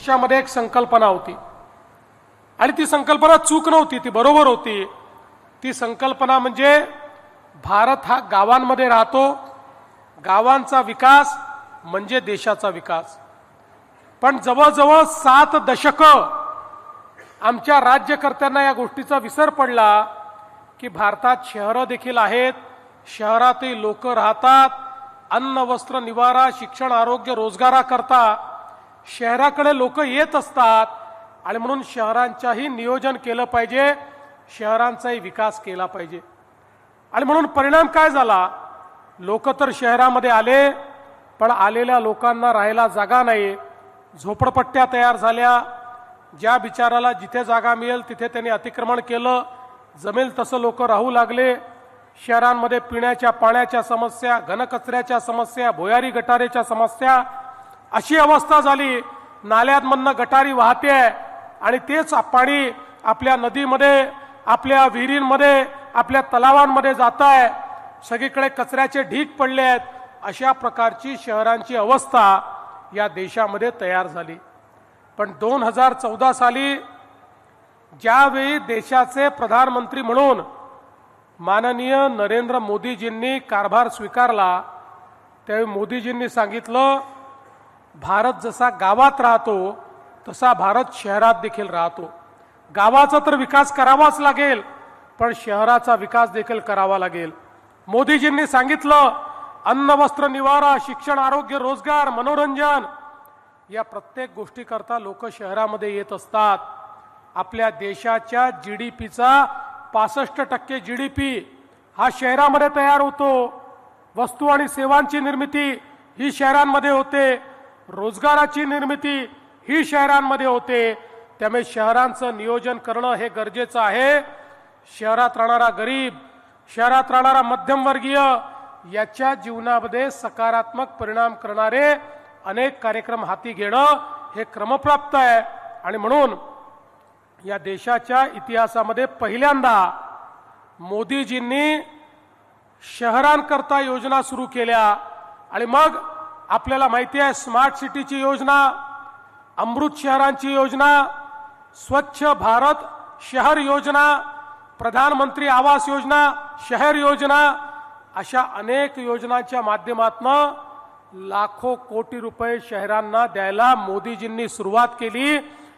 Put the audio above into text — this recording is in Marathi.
देशामध्ये एक संकल्पना होती आणि ती संकल्पना चूक नव्हती, ती बरोबर होती. ती संकल्पना म्हणजे भारत हा गावांमध्ये राहतो, गावांचा विकास म्हणजे देशाचा विकास. पण जवळजवळ 7 दशकं आमच्या राज्यकर्त्यांना या गोष्टीचा विसर पडला की भारतात शहरं देखील आहेत, शहरातील लोक राहतात, अन्न वस्त्र निवारा शिक्षण आरोग्य रोजगाराकरता शहराकडे लोक येत असतात आणि म्हणून शहरांच्याही नियोजन केलं पाहिजे, शहरांचाही विकास केला पाहिजे. आणि म्हणून परिणाम काय झाला, लोक तर शहरामध्ये आले पण आलेल्या लोकांना राहायला जागा नाही, झोपडपट्ट्या तयार झाल्या. ज्या बिचाराला जिथे जागा मिळेल तिथे त्यांनी अतिक्रमण केलं, जमेल तसं लोक राहू लागले. शहरांमध्ये पिण्याच्या पाण्याच्या समस्या, घनकचऱ्याच्या समस्या, भुयारी गटारेच्या समस्या, अशी अवस्था झाली. नाल्यांमधनं गटारी वाहते आणि तेच पाणी आपल्या नदीमध्ये, आपल्या विहिरींमध्ये, आपल्या तलावांमध्ये जात आहे. सगळीकडे कचऱ्याचे ढीग पडले आहेत. अशा प्रकारची शहरांची अवस्था या देशामध्ये तयार झाली. पण 2014 साली ज्यावेळी देशाचे प्रधानमंत्री म्हणून माननीय नरेंद्र मोदीजींनी कारभार स्वीकारला, त्यावेळी मोदीजींनी सांगितलं, भारत जसा गावात राहतो तसा भारत शहरात देखील राहतो. गावाचा तर विकास करावाच लागेल पण शहराचा विकास देखील करावा लागेल. मोदीजींनी सांगितलं, अन्न वस्त्र निवारा शिक्षण आरोग्य रोजगार मनोरंजन या प्रत्येक गोष्टीकरता लोक शहरामध्ये येत असतात. आपल्या देशाच्या जीडीपीचा 65% जीडीपी हा शहरामध्ये तयार होतो. वस्तू आणि सेवांची निर्मिती ही शहरांमध्ये होते, रोजगाराची निर्मिती ही शहरांमध्ये होते. त्यामुळे शहरांचं नियोजन करणं हे गरजेचं आहे. शहरात राहणारा गरीब, शहरात राहणारा मध्यमवर्गीय याच्या जीवनामध्ये सकारात्मक परिणाम करणारे अनेक कार्यक्रम हाती घेणं हे क्रमप्राप्त आहे. आणि म्हणून या देशाच्या इतिहासामध्ये पहिल्यांदा मोदीजींनी शहरांकरता योजना सुरू केल्या. आणि मग आपल्याला माहिती आहे, स्मार्ट सिटीची योजना, अमृत शहरांची योजना, स्वच्छ भारत शहर योजना, प्रधानमंत्री आवास योजना, शहर योजना, अशा अनेक योजनांच्या माध्यमातून लाखो कोटी रुपये शहरांना द्यायला मोदीजींनी सुरुवात केली.